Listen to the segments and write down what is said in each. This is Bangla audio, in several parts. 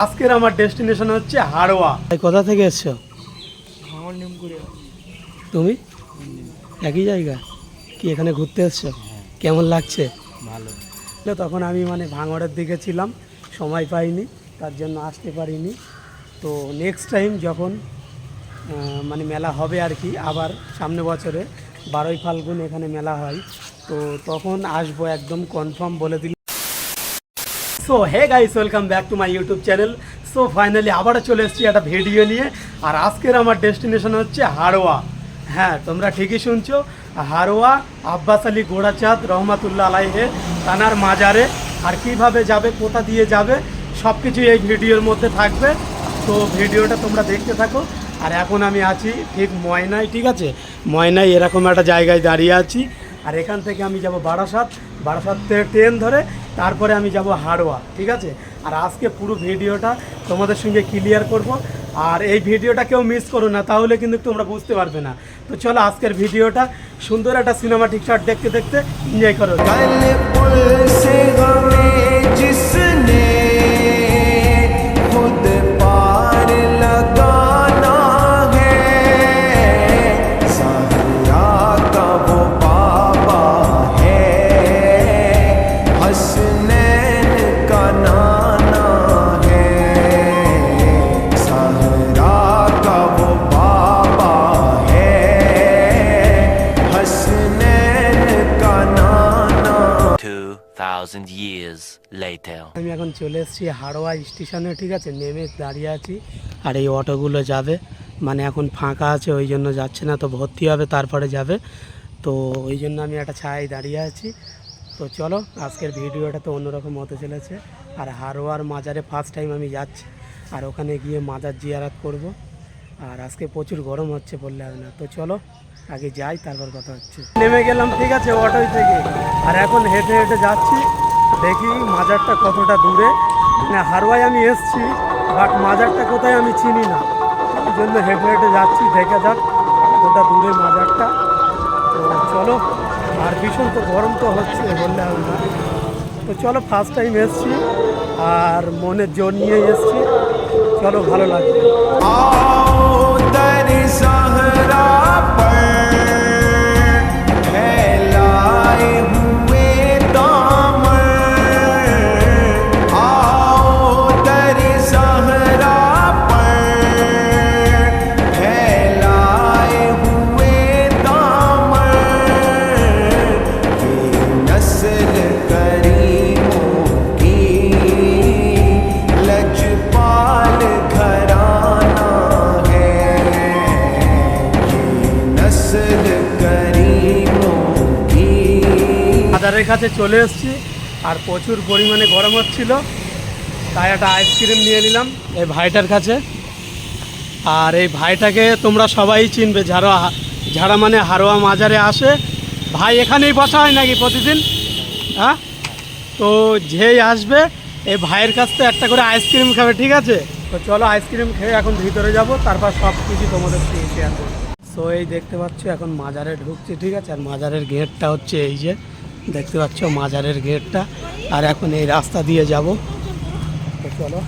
আজকের আমার ডেস্টিনেশন হচ্ছে হাড়োয়া। কোথা থেকে এসছো? তুমি একই জায়গা কি এখানে ঘুরতে এসছো? কেমন লাগছে? ভালো। তখন আমি ভাঙড়ের দিকে ছিলাম, সময় পাইনি, তার জন্য আসতে পারিনি। তো নেক্সট টাইম যখন মেলা হবে আর কি, আবার সামনে বছরে 12ই ফাল্গুন এখানে মেলা হয়, তো তখন আসবো, একদম কনফার্ম বলে দিল। So hey guys, welcome back to my YouTube channel. So finally আবারও চলে এসেছি একটা ভিডিও নিয়ে। আর আজকের আমার ডেস্টিনেশন হচ্ছে হাড়োয়া। হ্যাঁ, তোমরা ঠিকই শুনছো, হাড়োয়া আব্বাস আলী গোড়াচাঁদ রহমাতুল্লাহ আলাইহে তানার মাজারে। আর কিভাবে যাবে, কোথা দিয়ে যাবে, সব কিছুই এই ভিডিওর মধ্যে থাকবে। তো ভিডিওটা তোমরা দেখতে থাকো। আর এখন আমি আছি ঠিক ময়নায়, ঠিক আছে? ময়নায় এরকম একটা জায়গায় দাঁড়িয়ে আছি। আর এখান থেকে আমি যাব বারাসাত, বারাসাত থেকে ট্রেন ধরে তারপরে আমি যাব হাড়োয়া, ঠিক আছে? আর আজকে পুরো ভিডিওটা তোমাদের সঙ্গে ক্লিয়ার করব। আর এই ভিডিওটা কেউ মিস করো না, তাহলে কিন্তু তোমরা বুঝতে পারবে না। তো চলো আজকের ভিডিওটা সুন্দর একটা সিনেমাটিক শট দেখতে দেখতে এনজয় করো। years later. আমি এখন চলে এসেছি হাড়োয়া স্টেশনে, ঠিক আছে? নেমে দাঁড়িয়ে আছি। আর এই অটোগুলো যাবে, এখন ফাঁকা আছে, ওই জন্য যাচ্ছে না, তো ভর্তি হবে তারপরে যাবে। তো ওই জন্য আমি একটা ছায়ায় দাঁড়িয়ে আছি। তো চলো আজকের ভিডিওটা তো অন্যরকম হতে চলেছে। আর হাড়োয়ার মাজারে ফার্স্ট টাইম আমি যাচ্ছি, আর ওখানে গিয়ে মাজার জিয়ারাত করব। আর আজকে প্রচুর গরম হচ্ছে বললে হবে না। তো চলো আগে যাই, তারপর কথা হচ্ছে। নেমে গেলাম, ঠিক আছে, অটোয় থেকে। আর এখন হেঁটে হেঁটে যাচ্ছি, দেখি মাজারটা কতটা দূরে। হাড়োয়ায় আমি এসছি, বাট মাজারটা কোথায় আমি চিনি না, এই জন্য হেঁটে হেঁটে যাচ্ছি, দেখে যাক কতটা দূরে মাজারটা। তো চলো, আর ভীষণ তো গরম তো হচ্ছে বললে হবে না। তো চলো, ফার্স্ট টাইম এসছি আর মনের জোর নিয়ে এসছি, চলো ভালো লাগবে। বাজারের কাছে চলে এসেছি, আর প্রচুর পরিমাণে গরম হচ্ছিল, তাই একটা আইসক্রিম নিয়ে নিলাম এই ভাইটার কাছে। আর এই ভাইটাকে তোমরা সবাই চিনবে, যারা হাড়োয়া মাজারে আসে। ভাই এখানেই বসা হয় নাকি প্রতিদিন? হ্যাঁ, তো যেই আসবে এই ভাইয়ের কাছ থেকে একটা করে আইসক্রিম খাবে, ঠিক আছে? তো চলো আইসক্রিম খেয়ে এখন ভিতরে যাব, তারপর সব কিছু তোমাদের সঙ্গে শেয়ার করবো। সো এই দেখতে পাচ্ছ এখন মাজারে ঢুকছি, ঠিক আছে? আর মাজারের গেটটা হচ্ছে এই যে দেখতে পাচ্ছ, মাজারের গেটটা। আর এখন এই রাস্তা দিয়ে যাব, তো চলো।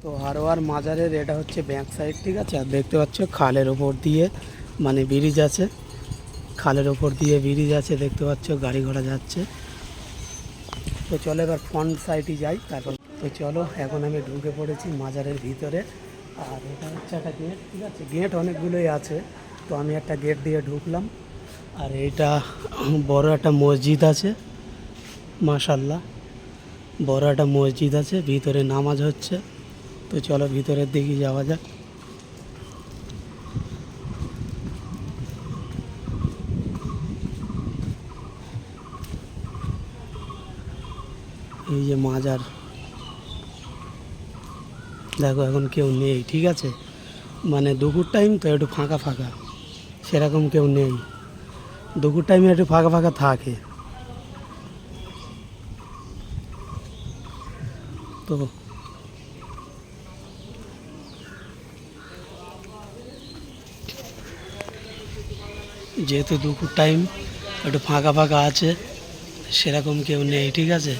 তো হাড়োয়ার মাজারের এটা হচ্ছে ব্যাক সাইড, ঠিক আছে? আর দেখতে পাচ্ছ খালের ওপর দিয়ে ব্রিজ আছে, খালের ওপর দিয়ে ব্রিজ আছে, দেখতে পাচ্ছ গাড়ি ঘোড়া যাচ্ছে। তো চলো এবার ফ্রন্ট সাইডে যাই, তারপর। তো চলো এখন আমি ঢুকে পড়েছি মাজারের ভিতরে। আর এটা হচ্ছে একটা গেট, ঠিক আছে? গেট অনেকগুলোই আছে, তো আমি একটা গেট দিয়ে ঢুকলাম। আর এইটা বড় একটা মসজিদ আছে, মাশাআল্লাহ, বড় একটা মসজিদ আছে, ভিতরে নামাজ হচ্ছে। তো চলো ভিতরের দিকে যাওয়া যাক। এই যে মাজার, দেখো এখন কেউ নেই, ঠিক আছে? দুপুর টাইম তো একটু ফাঁকা ফাঁকা, সেরকম কেউ নেই। দুপুর টাইমে একটু ফাঁকা ফাঁকা থাকে। তো যেহেতু দুপুর টাইম একটু ফাঁকা ফাঁকা আছে, সেরকম কেউ নেই, ঠিক আছে?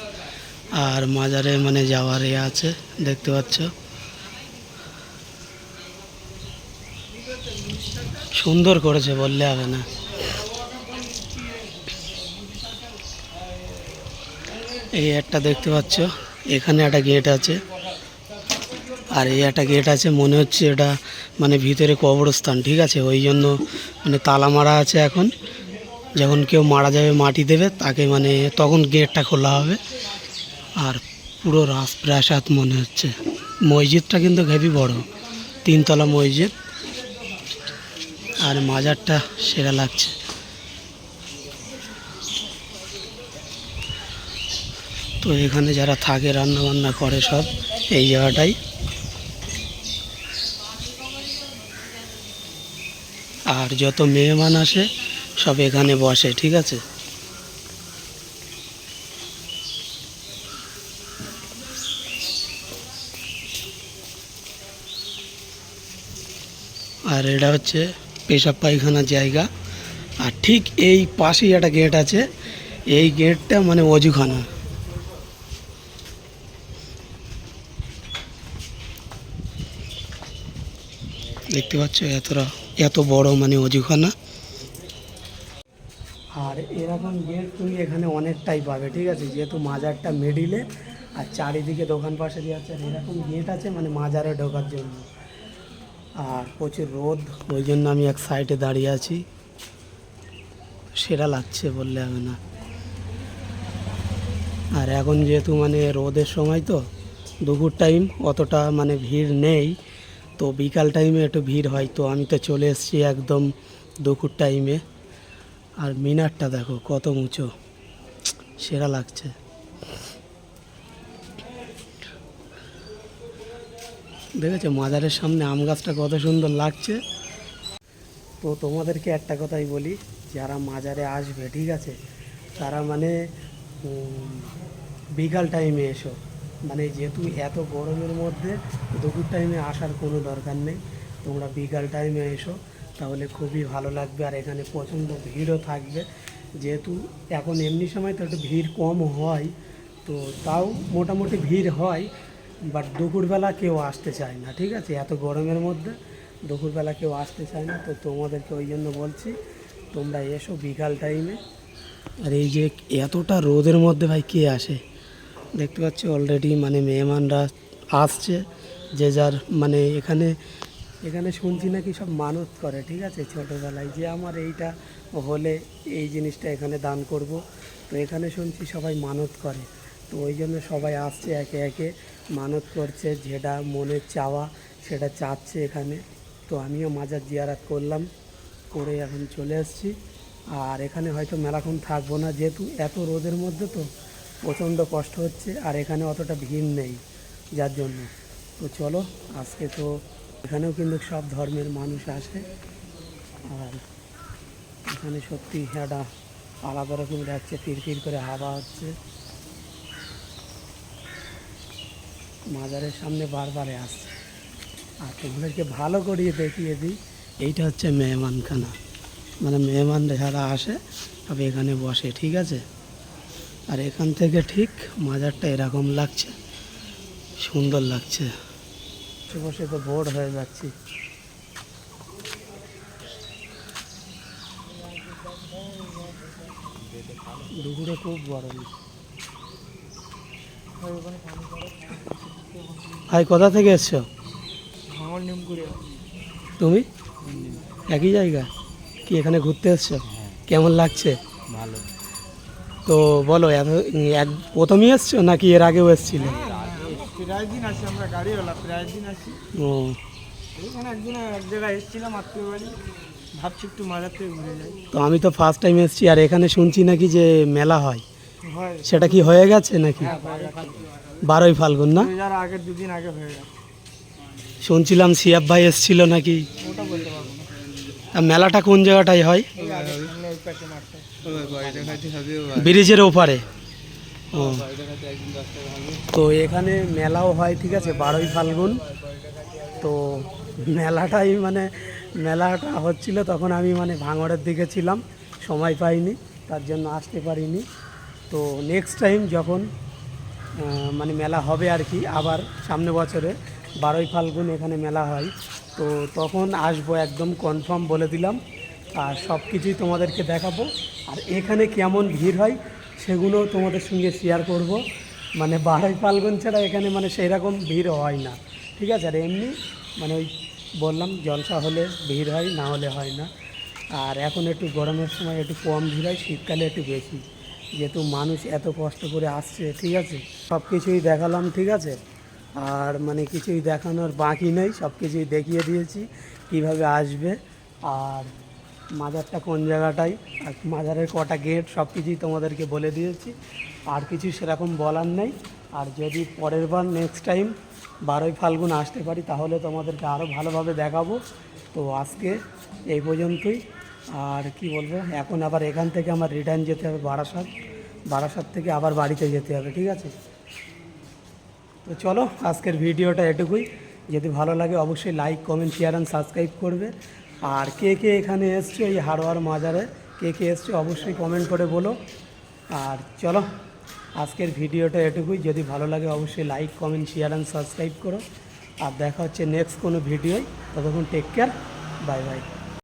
আর মাজারে মানে যাওয়ার এ আছে, দেখতে পাচ্ছ। সুন্দর করেছে বললে হবে না। এই একটা দেখতে পাচ্ছ, এখানে একটা গেট আছে, আর এই একটা গেট আছে, মনে হচ্ছে এটা মানে ভিতরে কবরস্থান, ঠিক আছে, ওই জন্য মানে তালা মারা আছে। এখন যখন কেউ মারা যাবে মাটি দেবে তাকে মানে তখন গেটটা খোলা হবে। আর পুরো রাজপ্রাসাদ মনে হচ্ছে। মসজিদটা কিন্তু হেবি বড়, 3 তলা মসজিদ, আর মাজারটা সেরা লাগছে। তো এখানে যারা থাকে রান্না বান্না করে সব এই জায়গাটাই। আর যত মেহমান আসে সব এখানে বসে, ঠিক আছে। আর এটা হচ্ছে পেশাব পায়খানার জায়গা। আর ঠিক এই পাশেই একটা গেট আছে, এই গেটটা মানে অজুখানা। দেখতে পাচ্ছ এত বড় মানে অজুখানা। আর এরকম গেট তুমি এখানে অনেকটাই পাবে, ঠিক আছে, যেহেতু মাজারটা মিডিলে আর চারিদিকে দোকান পাশে দিয়ে আছে। আর এরকম গেট আছে মানে মাজারে ঢোকার জন্য। আর প্রচুর রোদ, ওই জন্য আমি এক সাইডে দাঁড়িয়ে আছি, সেরা লাগছে বললে হবে না। আর এখন যেহেতু মানে রোদের সময়, তো দুপুর টাইম অতটা মানে ভিড় নেই, তো বিকাল টাইমে একটু ভিড় হয়। তো আমি তো চলে এসেছি একদম দুপুর টাইমে। আর মিনারটা দেখো কত উঁচু, সেরা লাগছে। দেখেছো মাজারের সামনে আম গাছটা কত সুন্দর লাগছে। তো তোমাদেরকে একটা কথাই বলি, যারা মাজারে আসবে, ঠিক আছে, তারা মানে বিকাল টাইমে এসো। মানে যেহেতু এত গরমের মধ্যে দুপুর টাইমে আসার কোনো দরকার নেই, তোমরা বিকাল টাইমে এসো, তাহলে খুবই ভালো লাগবে। আর এখানে প্রচণ্ড ভিড়ও থাকবে, যেহেতু এখন এমনি সময় তো একটু ভিড় কম হয়, তো তাও মোটামুটি ভিড় হয়। বাট দুপুরবেলা কেউ আসতে চায় না, ঠিক আছে, এত গরমের মধ্যে দুপুরবেলা কেউ আসতে চায় না। তো তোমাদেরকে ওই জন্য বলছি তোমরা এসো বিকাল টাইমে। আর এই যে এতটা রোদের মধ্যে ভাই কে আসে, দেখতে পাচ্ছি অলরেডি মানে মেহমানরা আসছে, যে যার মানে এখানে এখানে শুনছি নাকি সব মানত করে, ঠিক আছে, ছোটোবেলায় যে আমার এইটা হলে এই জিনিসটা এখানে দান করব। তো এখানে শুনছি সবাই মানত করে, তো ওই জন্য সবাই আসছে একে একে মানত করছে, যেটা মনের চাওয়া সেটা চাচ্ছে এখানে। তো আমিও মাজার জিয়ারাত করলাম, করে এখন চলে এসেছি। আর এখানে হয়তো মেলাক্ষণ থাকবো না, যেহেতু এত রোদের মধ্যে তো প্রচণ্ড কষ্ট হচ্ছে। আর এখানে অতটা ভিড় নেই যার জন্য। তো চলো, আজকে তো এখানেও কিন্তু সব ধর্মের মানুষ আসে। আর এখানে সত্যি একটা আলাদা রকম লাগছে, ফিরফির করে হাওয়া হচ্ছে। মাজারের সামনে বারবারে আসছে। আর তোমাদেরকে ভালো করিয়ে দেখিয়ে দিই, এইটা হচ্ছে মেহমানখানা, মানে মেহমান যারা আসে সব এখানে বসে, ঠিক আছে। আর এখান থেকে ঠিক মাজারটা এরকম লাগছে, সুন্দর লাগছে। বসে বসে তো বোর হয়ে যাচ্ছি। দুপুরে খুব গরম। ভাই কোথা থেকে এসছো? তুমি একই জায়গা কি এখানে ঘুরতে এসছো? কেমন লাগছে? ভালো। তো বলো, প্রথমই এসছো নাকি এর আগেও এসছিলে? প্রায় দিন আসি আমরা, গাড়িওয়ালা, প্রায় দিন আসি। ও, এইখানে একদিন এক জায়গায় এসেছিলাম আত্মীয় বাড়ি, ভাবছি একটু মাজার থেকে ঘুরে যাই। তো আমি তো ফার্স্ট টাইম এসেছি। আর এখানে শুনছি নাকি যে মেলা হয়, হয়, সেটা কি হয়ে গেছে নাকি? 12ই ফাল্গুন না? যার আগের দুদিন আগে হয়ে গেছে শুনছিলাম সিয়াব ভাই এসেছিল নাকি। ওটা বলতে পারবো না। আর মেলাটা কোন জায়গাটায় হয়? সামনে ওই পাশে মাঠটা, ব্রিজের ওপারে। ও, তো এখানে মেলাও হয়, ঠিক আছে, 12ই ফাল্গুন। তো মেলাটাই মানে মেলাটা হচ্ছিল তখন আমি মানে ভাঙড়ের দিকে ছিলাম, সময় পাইনি, তার জন্য আসতে পারিনি। তো নেক্সট টাইম যখন মানে মেলা হবে আর কি, আবার সামনে বছরে 12ই ফাল্গুন এখানে মেলা হয়। তো তখন আসবো, একদম কনফার্ম বলে দিলাম। আর সব কিছুই তোমাদেরকে দেখাবো, আর এখানে কেমন ভিড় হয় সেগুলোও তোমাদের সঙ্গে শেয়ার করব। মানে 12ই ফাল্গুন ছাড়া এখানে মানে সেই রকম ভিড় হয় না, ঠিক আছে। আর এমনি মানে ওই বললাম জলসা হলে ভিড় হয়, না হলে হয় না। আর এখন একটু গরমের সময় একটু কম ভিড় হয়, শীতকালে একটু বেশি, যেহেতু মানুষ এত কষ্ট করে আসছে, ঠিক আছে। সব কিছুই দেখালাম, ঠিক আছে। আর মানে কিছুই দেখানোর বাকি নেই, সব কিছুই দেখিয়ে দিয়েছি কিভাবে আসবে, আর মাজারটা কোন জায়গাটায়, আর মাজারের কটা গেট, সব কিছুই তোমাদেরকে বলে দিয়েছি। আর কিছু সেরকম বলার নেই। আর যদি পরের বার নেক্সট টাইম 12ই ফাল্গুন আসতে পারি তাহলে তোমাদেরকে আরও ভালোভাবে দেখাবো। তো আজকে এই পর্যন্তই। আর কি বলবো, এখন আবার এখান থেকে আমার রিটার্ন যেতে হবে বারাসাত, বারাসাত থেকে আবার বাড়িতে যেতে হবে, ঠিক আছে। তো চলো, আজকের ভিডিওটা এটুকুই। যদি ভালো লাগে অবশ্যই like, comment, share and subscribe করবে। আর কে কে এখানে এসছো এই হাড়োয়ার মাজারে, কে কে এসছো অবশ্যই কমেন্ট করে বলো। আর চলো, আজকের ভিডিওটা এটুকুই। যদি ভালো লাগে অবশ্যই like, comment, share and subscribe করো। আর দেখা হচ্ছে নেক্সট কোনো ভিডিওয়। ততক্ষণ টেক কেয়ার, বাই বাই।